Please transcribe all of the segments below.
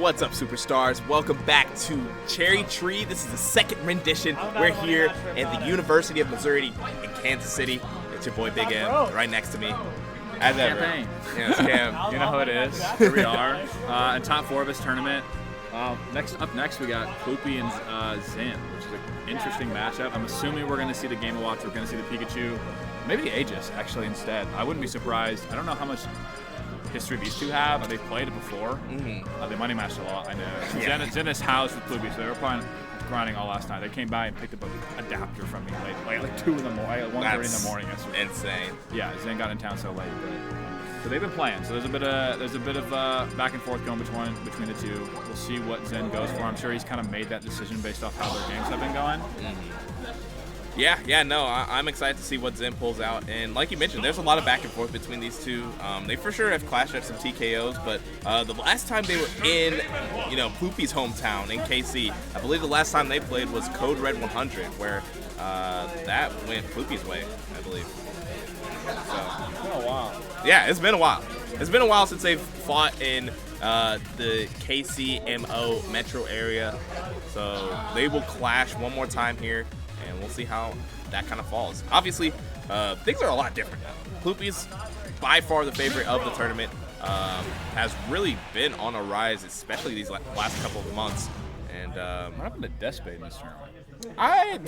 What's up, superstars? Welcome back to Cherry Tree. This is the second rendition. We're here at the University of Missouri in Kansas City. It's your boy Big M right next to me. As ever. Campaign. Yeah, it's Cam. You know who it is. Here we are in top 4 of this tournament. Up next we got Ploopy and Zen, which is an interesting matchup. I'm assuming we're going to see the Game & Watch. We're going to see the Pikachu. Maybe the Aegis, actually, instead. I wouldn't be surprised. I don't know how much history these two have. They've played it before. They money matched a lot, I know. Yeah. Zen is housed with Ploopy, so they were playing grinding all last night. They came by and picked up an adapter from me like 2 in the morning, 1:30 in the morning yesterday. Insane. Yeah, Zen got in town so late, but so they've been playing. So there's a bit of back and forth going between the two. We'll see what Zen goes for. I'm sure he's kind of made that decision based off how their games have been going. Yeah, no, I'm excited to see what Zen pulls out. And like you mentioned, there's a lot of back and forth between these two. They for sure have clashed at some TKOs, but the last time they were in, Ploopy's hometown in KC, I believe the last time they played was Code Red 100, where that went Ploopy's way, I believe. So, It's been a while. Yeah, it's been a while. It's been a while since they've fought in the KCMO metro area. So they will clash one more time here, and we'll see how that kind of falls. Obviously, things are a lot different now. Ploopy's by far the favorite of the tournament. Has really been on a rise, especially these last couple of months. And What happened to Despade in this tournament? I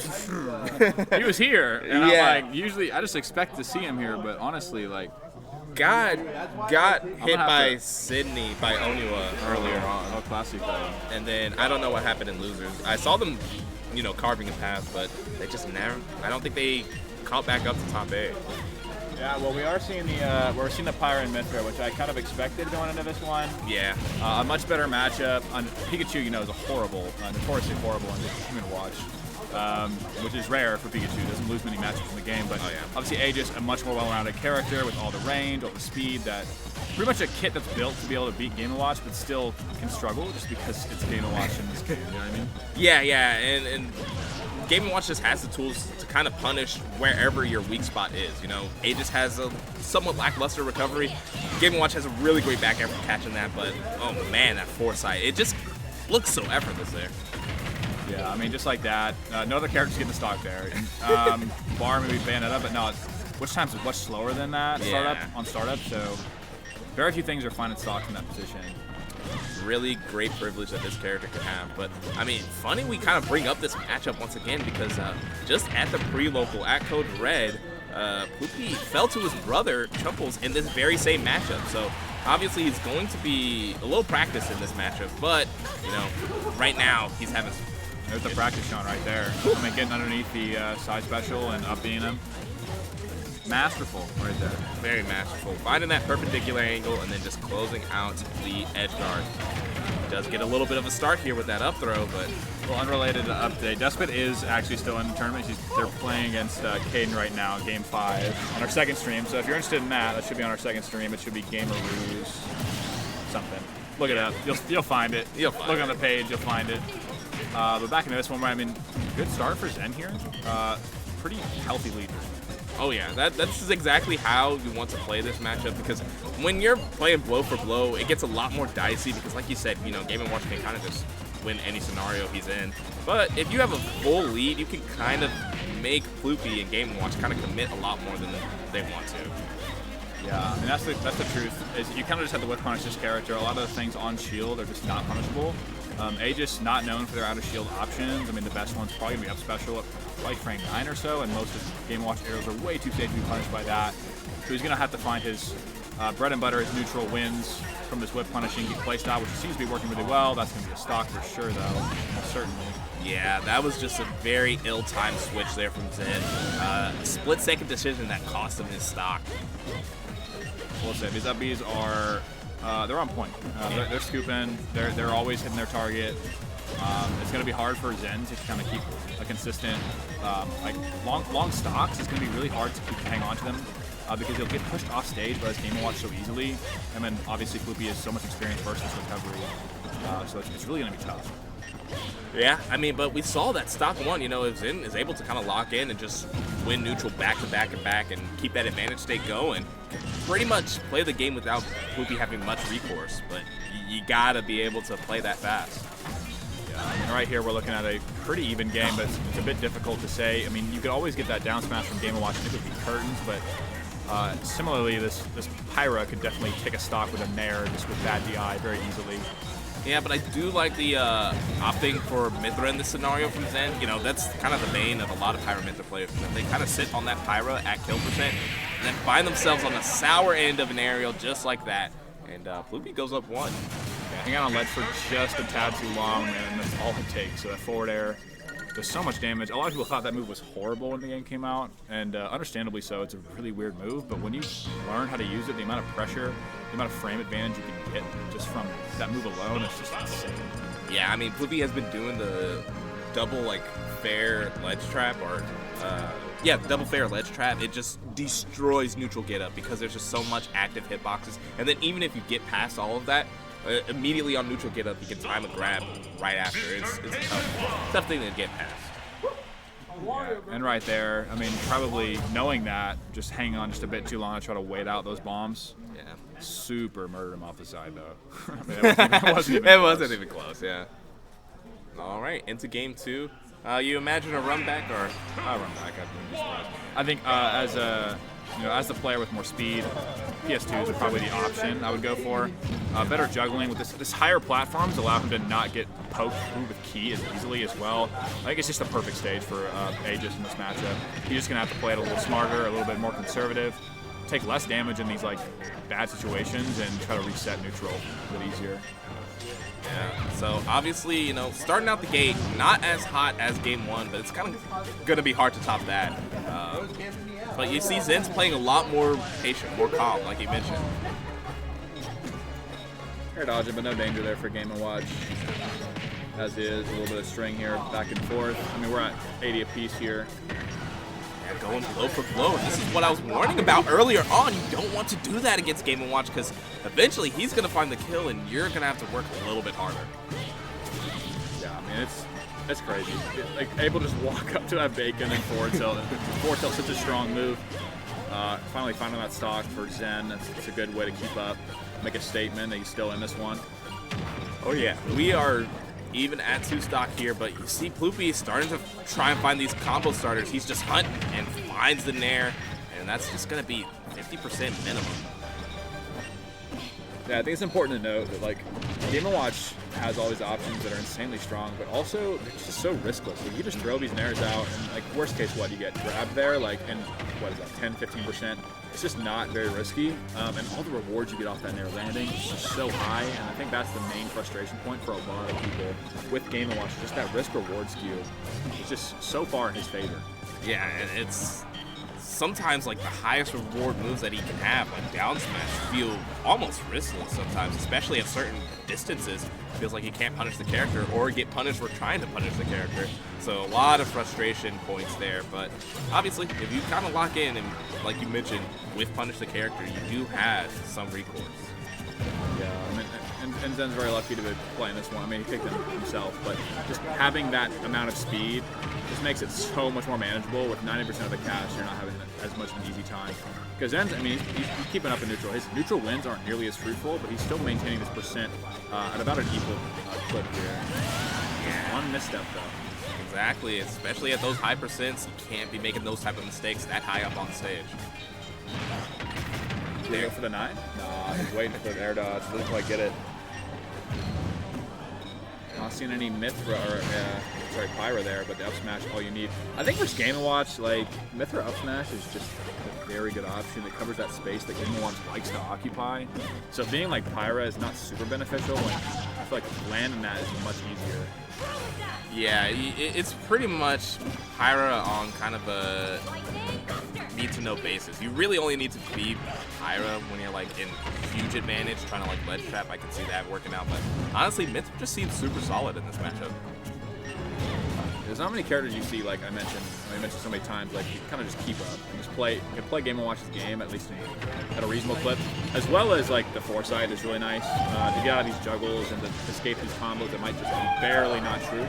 He was here, and Yeah. I'm like, usually I just expect to see him here, but honestly, like, got hit have by to- Sydney by Oniwa earlier on. Oh, classic though. And then I don't know what happened in losers. I saw them, carving a path, but they just never. I don't think they caught back up to top 8. Yeah, well, we are seeing the Pyra and Mithra, which I kind of expected going into this one. Yeah. A much better matchup. On Pikachu, is a notoriously horrible on Human Watch, which is rare for Pikachu. He doesn't lose many matches in the game, but obviously Aegis, a much more well-rounded character with all the range, all the speed, that pretty much a kit that's built to be able to beat Game & Watch, but still can struggle just because it's Game & Watch in this game, you know what I mean? Yeah, and Game & Watch just has the tools to kind of punish wherever your weak spot is. Aegis has a somewhat lackluster recovery. Game & Watch has a really great back end for catching that, but oh man, that foresight, it just looks so effortless there. Yeah, I mean, just like that. No other characters get the stock there. Bar maybe Bayonetta, but no, Witch Times is much slower than that startup, so very few things are finding stocks in that position. Really great privilege that this character can have. But I mean, funny we kind of bring up this matchup once again because just at the pre-local at Code Red, Ploopy fell to his brother Chuckles in this very same matchup. So obviously he's going to be a little practice in this matchup, but right now he's having. There's the practice shot right there. I mean, getting underneath the side special and up-being him. Masterful right there. Very masterful. Finding that perpendicular angle and then just closing out the edge guard. Does get a little bit of a start here with that up throw, but Well, unrelated update, Despot is actually still in the tournament. They're playing against Caden right now, Game 5, on our second stream. So if you're interested in that should be on our second stream. It should be Gameroos something. Look it up. You'll find it. Look on the page. You'll find it. But back into this one, good start for Zen here. Pretty healthy lead. oh yeah, that's exactly how you want to play this matchup, because when you're playing blow for blow, it gets a lot more dicey because, like you said, Game & Watch can kind of just win any scenario he's in. But if you have a full lead, you can kind of make Ploopy and Game & Watch kind of commit a lot more than they want to. Yeah, I mean, that's the truth. Is you kind of just have to whip punish this character. A lot of the things on shield are just not punishable. Aegis not known for their out of shield options. I mean, the best one's probably gonna be up special at like frame 9 or so, and most of Game & Watch arrows are way too safe to be punished by that. So he's gonna have to find his bread and butter, his neutral wins from this whip punishing playstyle, which seems to be working really well. That's gonna be a stock for sure, though, most certainly. Yeah, that was just a very ill-timed switch there from Zen. Split-second decision that cost him his stock. We'll say these up-Bs are they're on point. They're scooping. They're always hitting their target. It's going to be hard for Zen to kind of keep a consistent, long stocks. It's going to be really hard to hang on to them because he'll get pushed off stage by his Game & Watch so easily. And then obviously Ploopy has so much experience versus recovery, so it's really going to be tough. Yeah, I mean, but we saw that stock one, you know, Zen is able to kind of lock in and just win neutral back to back and back and keep that advantage state going. Pretty much play the game without Ploopy having much recourse, but you gotta be able to play that fast. Yeah, I mean, right here we're looking at a pretty even game, but it's a bit difficult to say. I mean, you could always get that down smash from Game & Watch, and it would be curtains, but similarly, this Pyra could definitely take a stock with a Nair just with bad DI very easily. Yeah, but I do like the opting for Mithra in this scenario from Zen. You know, that's kind of the bane of a lot of Pyra Mithra players. They kind of sit on that Pyra at kill percent and then find themselves on the sour end of an aerial just like that. And Ploopy goes up 1. Yeah, hang out on ledge for just a tad too long, and that's all it takes. So that forward air does so much damage. A lot of people thought that move was horrible when the game came out, and understandably so. It's a really weird move, but when you learn how to use it, the amount of pressure, the amount of frame advantage you can get just from that move alone, it's just insane. Yeah, I mean, Ploopy has been doing the double, like, fair ledge trap, or, yeah, double fair ledge trap. It just destroys neutral get up because there's just so much active hitboxes. And then even if you get past all of that, immediately on neutral get up, you can time a grab right after. It's a tough thing to get past. Yeah, and right there, I mean, probably knowing that, just hanging on just a bit too long to try to wait out those bombs. Yeah. Super murdered him off the side, though. I mean, it wasn't even close. Yeah. All right, into game 2. You imagine a run back or a run back? I wouldn't be surprised. I think as the player with more speed, PS2s are probably the option I would go for. Better juggling with this higher platforms allow him to not get poked through with key as easily as well. I think it's just the perfect stage for Aegis in this matchup. He's just gonna have to play it a little smarter, a little bit more conservative, take less damage in these like bad situations, and try to reset neutral a bit easier. Yeah, so obviously, you know, starting out the gate, not as hot as game 1, but it's kind of going to be hard to top that. But you see Zen's playing a lot more patient, more calm, like you mentioned. Air dodging, but no danger there for Game & Watch. As is, a little bit of string here, back and forth. I mean, we're at 80 apiece here. Yeah, going blow for blow. This is what I was warning about earlier on. You don't want to do that against Game & Watch because eventually he's going to find the kill and you're going to have to work a little bit harder. Yeah, I mean, it's crazy. Like, able to just walk up to that bacon and forward tilt. Forward tilt, such a strong move. Finally finding that stock for Zen. It's a good way to keep up, make a statement that he's still in this one. Oh yeah, we are even at 2 stock here, but you see Ploopy starting to try and find these combo starters. He's just hunting and finds the Nair, and that's just going to be 50% minimum. Yeah, I think it's important to note that, like, Game & Watch has all these options that are insanely strong, but also they're just so riskless. Like, you just throw these Nairs out, and, like, worst case, what, you get grabbed there, like, and what is that, 10-15%? It's just not very risky, and all the rewards you get off that Nair landing is just so high, and I think that's the main frustration point for a lot of people with Game & Watch. Just that risk-reward skew is just so far in his favor. Yeah, and it's sometimes like the highest reward moves that he can have, like down smash, feel almost riskless sometimes, especially at certain distances. It feels like he can't punish the character or get punished for trying to punish the character. So a lot of frustration points there, but obviously if you kind of lock in and, like you mentioned, with punish the character, you do have some recourse. Yeah, I mean, and Zen's very lucky to be playing this one. I mean, he picked it himself, but just having that amount of speed just makes it so much more manageable. With 90% of the cash, you're not having as much of an easy time. Because Zen's, I mean, he's keeping up in neutral. His neutral wins aren't nearly as fruitful, but he's still maintaining this percent at about an equal clip here. Yeah. One misstep, though. Exactly, especially at those high percents, you can't be making those type of mistakes that high up on stage. Did he go for the 9? Nah, he's waiting for the air dodge. Doesn't quite get it. Not seeing any Mithra or Pyra there, but the up smash all you need. I think for Game & Watch, like, Mithra up smash is just a very good option that covers that space that Game & Watch likes to occupy. So being like Pyra is not super beneficial. Like, I feel like landing that is much easier. Yeah, it's pretty much Pyra on kind of a need-to-know basis. You really only need to be Pyra when you're like in huge advantage, trying to like ledge trap. I can see that working out, but honestly, Mithra just seems super solid in this matchup. There's not many characters you see, like I mentioned so many times, like you kind of just keep up and just play. You can play Game & Watch's game at least at a reasonable clip, as well as like the foresight is really nice. To get out of these juggles and to escape these combos that might just be barely not true.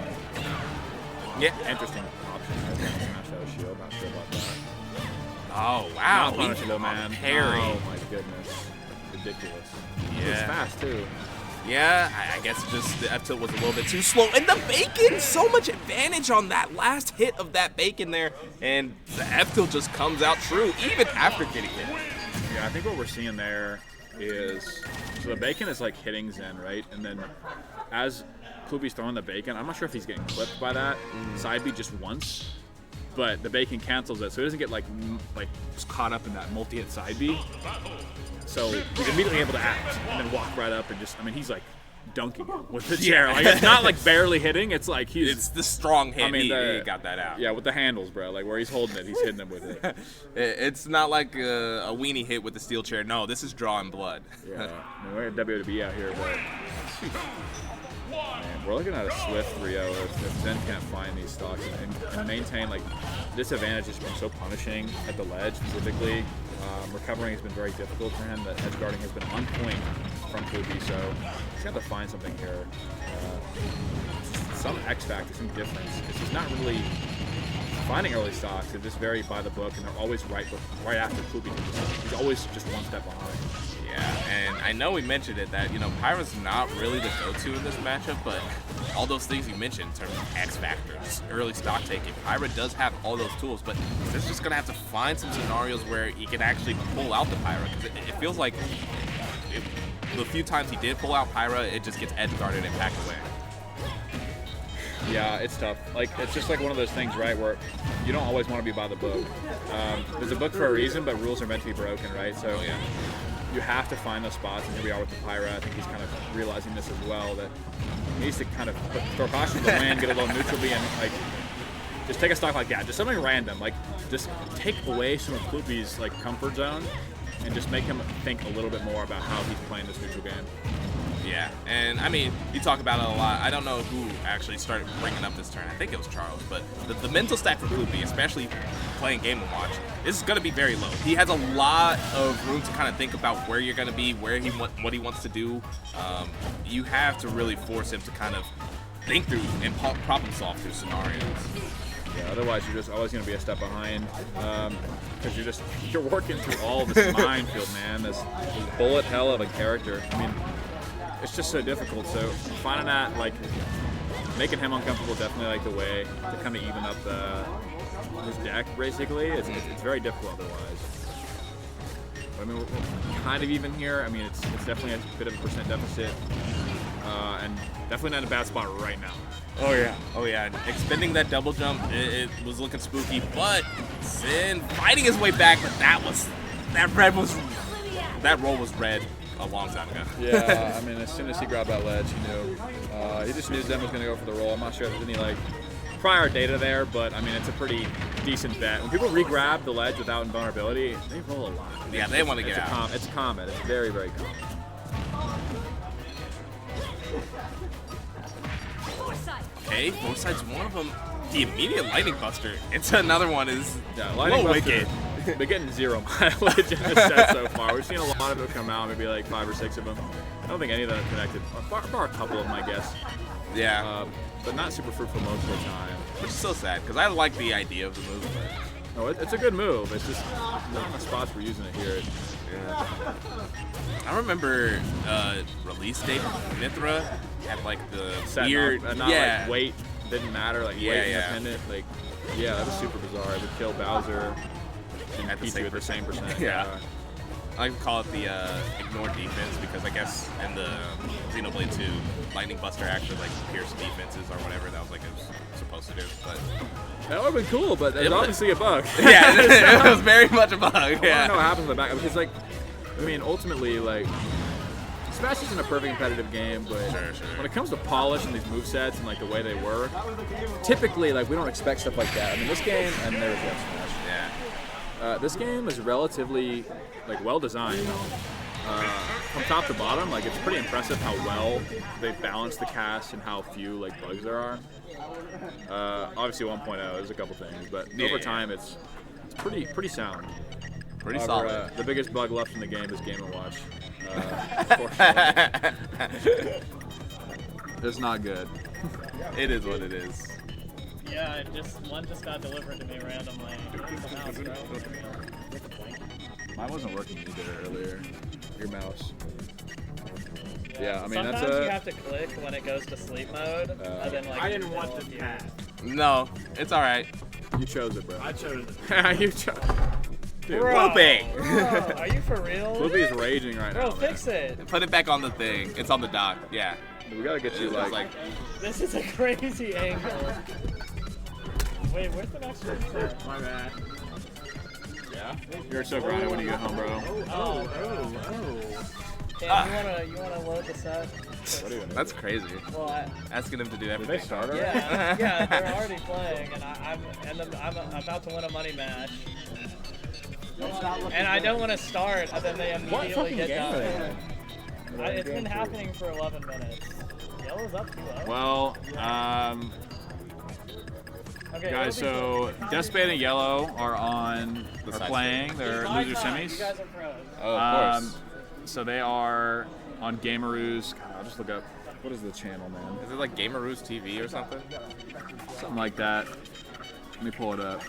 Yeah. Interesting option. I think Smash out of shield. Not sure about that. Oh wow, Not punishable, man. Parry. Oh my goodness, ridiculous. Yeah. It was fast too. Yeah, I guess just the F tilt was a little bit too slow. And the bacon, so much advantage on that last hit of that bacon there. And the F tilt just comes out true, even after getting hit. Yeah, I think what we're seeing there is, so the bacon is like hitting Zen, right? And then as Ploopy's throwing the bacon, I'm not sure if he's getting clipped by that side B just once, but the bacon cancels it, so he doesn't get like just caught up in that multi-hit side B. So he's immediately able to act and then walk right up and just, I mean, he's like dunking it with the chair. Like, it's not like barely hitting, it's like he's... It's the strong hit, I mean, he got that out. Yeah, with the handles, bro. Like where he's holding it, he's hitting them with it. It's not like a weenie hit with the steel chair. No, this is drawing blood. Yeah, I mean, we're at WWE out here, but... Man, we're looking at a swift 3-0 if Zen can't find these stocks and maintain like disadvantage has been so punishing at the ledge specifically. Recovering has been very difficult for him. The edge guarding has been on point from Ploopy, so he's got to find something here. Some X factor, some difference. He's not really finding early stocks. They're just very by the book, and they're always right after Ploopy. He's always just one step behind. Yeah, and I know we mentioned it that, you know, Pyra's not really the go-to in this matchup, but all those things you mentioned in terms of X factors, early stock taking, Pyra does have all those tools, but he's just going to have to find some scenarios where he can actually pull out the Pyra, because it feels like the few times he did pull out Pyra, it just gets edge guarded and packed away. Yeah, it's tough. Like, it's just like one of those things, right, where you don't always want to be by the book. There's a book for a reason, but rules are meant to be broken, right? So yeah. You have to find those spots, and here we are with the Pyra. I think he's kind of realizing this as well, that he needs to kind of throw caution to the wind, get a little neutral B, and like just take a stock like that, just something random, like just take away some of Ploopy's like comfort zone, and just make him think a little bit more about how he's playing this neutral game. Yeah, and I mean, you talk about it a lot. I don't know who actually started bringing up this turn. I think it was Charles, but the mental stack for Ploopy, especially playing Game & Watch, is going to be very low. He has a lot of room to kind of think about where you're going to be, what he wants to do. You have to really force him to kind of think through and problem solve through scenarios. Yeah, otherwise you're just always going to be a step behind, because you're working through all this minefield, man. This bullet hell of a character. I mean, it's just so difficult. So finding that, like, making him uncomfortable, definitely like the way to kind of even up his deck. Basically, it's very difficult otherwise. But, I mean, we're kind of even here. I mean, it's definitely a bit of a percent deficit, and definitely not in a bad spot right now. Oh yeah. Expending that double jump, it was looking spooky, but Zen fighting his way back. But that roll was red a long time ago. Yeah, I mean, as soon as he grabbed that ledge, he knew. He just knew Zen was going to go for the roll. I'm not sure if there's any like prior data there, but I mean, it's a pretty decent bet. When people re-grab the ledge without invulnerability, they roll a lot. Yeah, they want to get out. It's common. It's very, very common. Okay, Foresight's one of them. The immediate Lightning Buster into another one is Lightning low Buster, wicked. Been getting 0 mileage in this set so far. We've seen a lot of it come out, maybe like 5 or 6 of them. I don't think any of them are connected, bar a couple of them, I guess. Yeah. But not super fruitful most of the time. Which is so sad, because I like the idea of the move. But No, it's a good move. It's just not the spots we're using it here. yeah. I remember release date Mithra had like the Set weird, not like weight didn't matter, like Yeah, weight yeah. independent. Like, yeah, that was super bizarre. It would kill Bowser and At the Peach same with the same percent. Yeah. I like to call it the ignore defense, because I guess in the Xenoblade 2, Lightning Buster actually like pierced defenses or whatever. That was like it was supposed to do. But That would have been cool, but it's obviously a bug. yeah, it was very much a bug. I want to Yeah. know what happens in the back, because like, I mean, ultimately, like, Smash isn't a perfect competitive game, but Sure. when it comes to polish and these movesets and like the way they work, typically like we don't expect stuff like that. I mean, this game, and there's Web Smash. Yeah. This game is relatively like well designed from top to bottom, like it's pretty impressive how well they balance the cast and how few like bugs there are. Obviously 1.0, there's a couple things, but over time it's pretty sound. Pretty However, solid. The biggest bug left in the game is Game & Watch. It's not good. It is what it is. Yeah, one just got delivered to me randomly. It's a mouse, bro. Mine wasn't working either earlier. Your mouse. Yeah, I mean Sometimes that's you have to click when it goes to sleep mode, and then like. I didn't want the cat. No, it's all right. You chose it, bro. I chose it. You chose. Dude, Bro, Ploopy. bro, are you for real? Ploopy is raging right Bro, now. fix it. Put it back on the thing. It's on the dock. Yeah. Man. We gotta get you It's like. This is a crazy angle. Wait, where's the next one? My bad. Yeah. You're so grinded when you get home, bro. Oh. Cam, you wanna load the set? What are you gonna That's crazy. Well, Asking them to do Did everything. they start already? yeah, they're already playing, and I'm about to win a money match. And I don't want to start, and then they What immediately fucking get game are they done. in? It's been happening for 11 minutes. Yellow's up 2-0. Well, Okay, guys, it'll so be Deathspade and Yellow are side playing. They're It's my loser time. semis. You guys are pros. Oh, of course. So they are on Gameroos. God, I'll just look up. What is the channel, man? Is it like Gameroos TV or something? Something like that. Let me pull it up.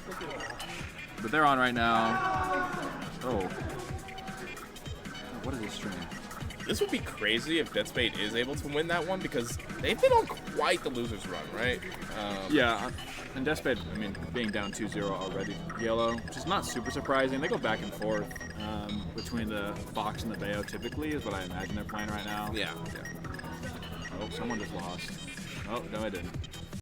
But they're on right now. Oh. What is this stream? This would be crazy if Deathspade is able to win that one because they've been on quite the losers run, right? Yeah, and Deathspade, I mean, being down 2-0 already, Yellow, which is not super surprising. They go back and forth between the Fox and the Bayo typically is what I imagine they're playing right now. Yeah. Oh, someone just lost. Oh, no, I didn't.